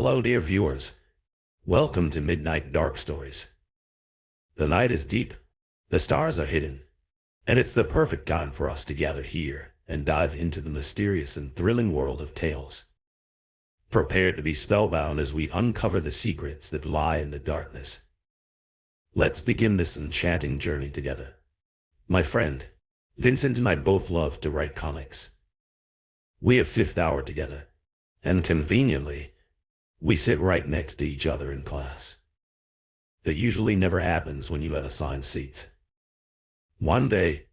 Hello, dear viewers. Welcome to Midnight Dark Stories. The night is deep, the stars are hidden, and it's the perfect time for us to gather here and dive into the mysterious and thrilling world of tales. Prepare to be spellbound as we uncover the secrets that lie in the darkness. Let's begin this enchanting journey together. My friend, Vincent and I both love to write comics. We have fifth hour together, and conveniently, we sit right next to each other in class. That usually never happens when you have assigned seats. One day,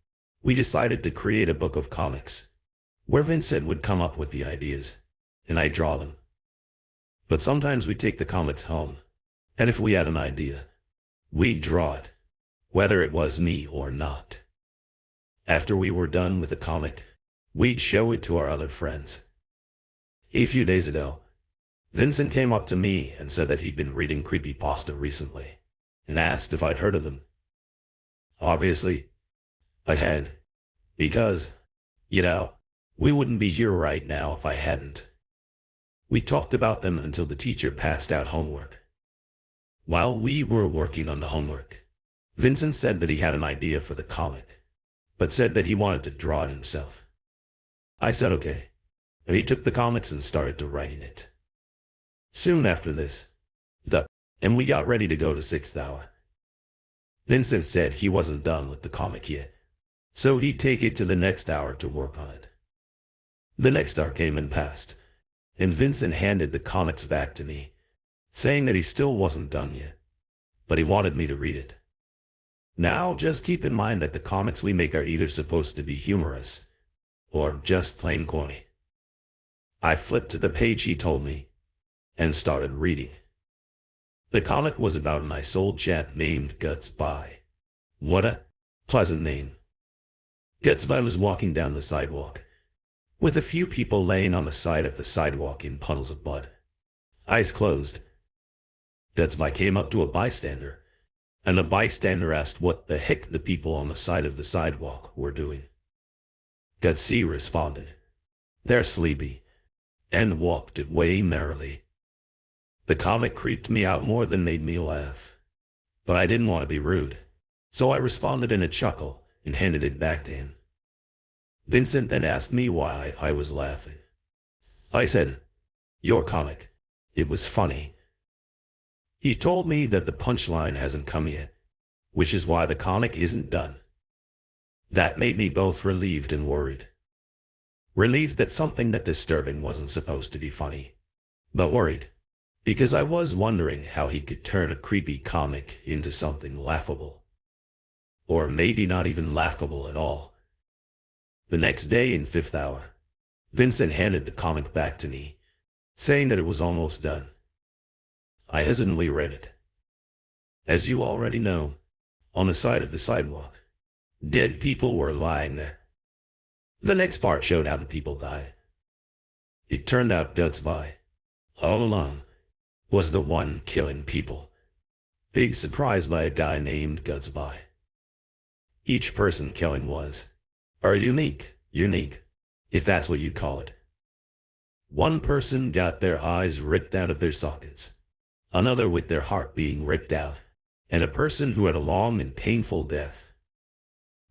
we decided to create a book of comics, where Vincent would come up with the ideas, and I'd draw them. But sometimes we'd take the comics home, and if we had an idea, we'd draw it, whether it was me or not. After we were done with the comic, we'd show it to our other friends. A few days ago, Vincent came up to me and said that he'd been reading creepypasta recently, and asked if I'd heard of them. Obviously, I had, because, we wouldn't be here right now if I hadn't. We talked about them until the teacher passed out homework. While we were working on the homework, Vincent said that he had an idea for the comic, but said that he wanted to draw it himself. I said okay, and he took the comics and started to writing it. Soon after this, and we got ready to go to sixth hour. Vincent said he wasn't done with the comic yet, so he'd take it to the next hour to work on it. The next hour came and passed, and Vincent handed the comics back to me, saying that he still wasn't done yet, but he wanted me to read it. Now, just keep in mind that the comics we make are either supposed to be humorous, or just plain corny. I flipped to the page he told me, and started reading. The comic was about a nice old chap named Gutsby. What a pleasant name. Gutsby was walking down the sidewalk, with a few people laying on the side of the sidewalk in puddles of blood, eyes closed. Gutsby came up to a bystander, and the bystander asked what the heck the people on the side of the sidewalk were doing. Gutsby responded, "They're sleepy," and walked away merrily. The comic creeped me out more than made me laugh, but I didn't want to be rude, so I responded in a chuckle and handed it back to him. Vincent then asked me why I was laughing. I said, "Your comic. It was funny." He told me that the punchline hasn't come yet, which is why the comic isn't done. That made me both relieved and worried. Relieved that something that disturbing wasn't supposed to be funny, but worried, because I was wondering how he could turn a creepy comic into something laughable. Or maybe not even laughable at all. The next day in fifth hour, Vincent handed the comic back to me, saying that it was almost done. I hesitantly read it. As you already know, on the side of the sidewalk, dead people were lying there. The next part showed how the people died. It turned out Gutsby, all along, was the one killing people. Big surprise by a guy named Gutsby. Each person killing was, or unique, if that's what you'd call it. One person got their eyes ripped out of their sockets, another with their heart being ripped out, and a person who had a long and painful death.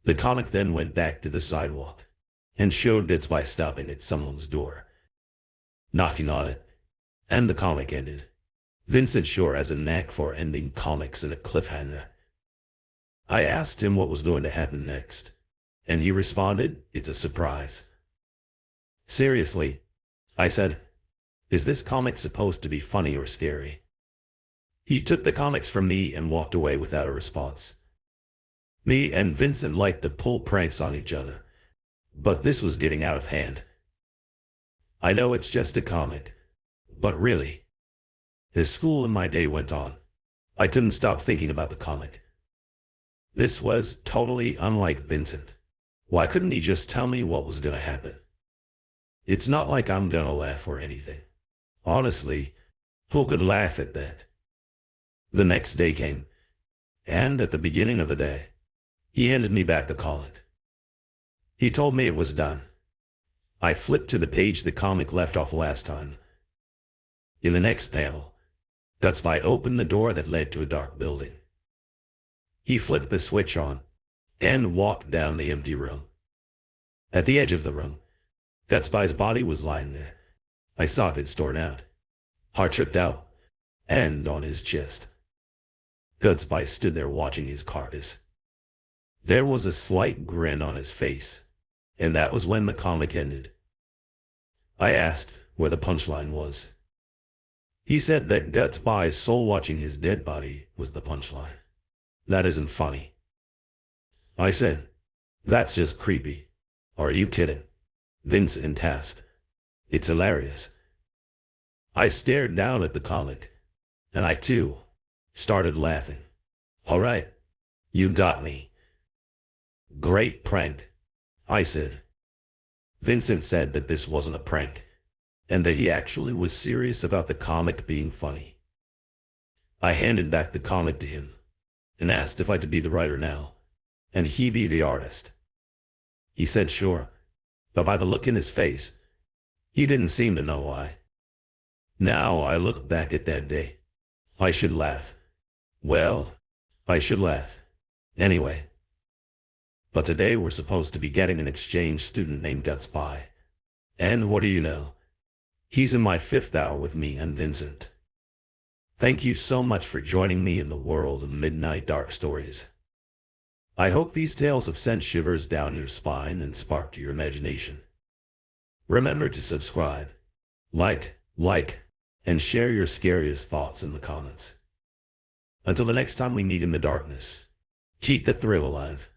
The comic then went back to the sidewalk, and showed Gutsby stopping at someone's door, knocking on it, and the comic ended. Vincent sure has a knack for ending comics in a cliffhanger. I asked him what was going to happen next, and he responded, "It's a surprise." Seriously, I said, "Is this comic supposed to be funny or scary?" He took the comics from me and walked away without a response. Me and Vincent liked to pull pranks on each other, but this was getting out of hand. I know it's just a comic, but really, as school and my day went on, I couldn't stop thinking about the comic. This was totally unlike Vincent. Why couldn't he just tell me what was gonna happen? It's not like I'm gonna laugh or anything. Honestly, who could laugh at that? The next day came, and at the beginning of the day, he handed me back the comic. He told me it was done. I flipped to the page the comic left off last time. In the next panel, Gutsby opened the door that led to a dark building. He flipped the switch on and walked down the empty room. At the edge of the room, Gutsby's body was lying there. I saw it torn out, heart ripped out, and on his chest. Gutsby stood there watching his carcass. There was a slight grin on his face, and that was when the comic ended. I asked where the punchline was. He said that Gutsby's soul watching his dead body was the punchline. That isn't funny. I said, that's just creepy. Are you kidding? Vincent asked. It's hilarious. I stared down at the comic, and I too started laughing. All right, you got me. Great prank, I said. Vincent said that this wasn't a prank, and that he actually was serious about the comic being funny. I handed back the comic to him, and asked if I could be the writer now, and he be the artist. He said sure, but by the look in his face, he didn't seem to know why. Now I look back at that day. I should laugh. Well, I should laugh. Anyway. But today we're supposed to be getting an exchange student named Gutsby. And what do you know? He's in my 5th hour with me and Vincent. Thank you so much for joining me in the world of Midnight Dark Stories. I hope these tales have sent shivers down your spine and sparked your imagination. Remember to subscribe, like, and share your scariest thoughts in the comments. Until the next time we meet in the darkness, keep the thrill alive.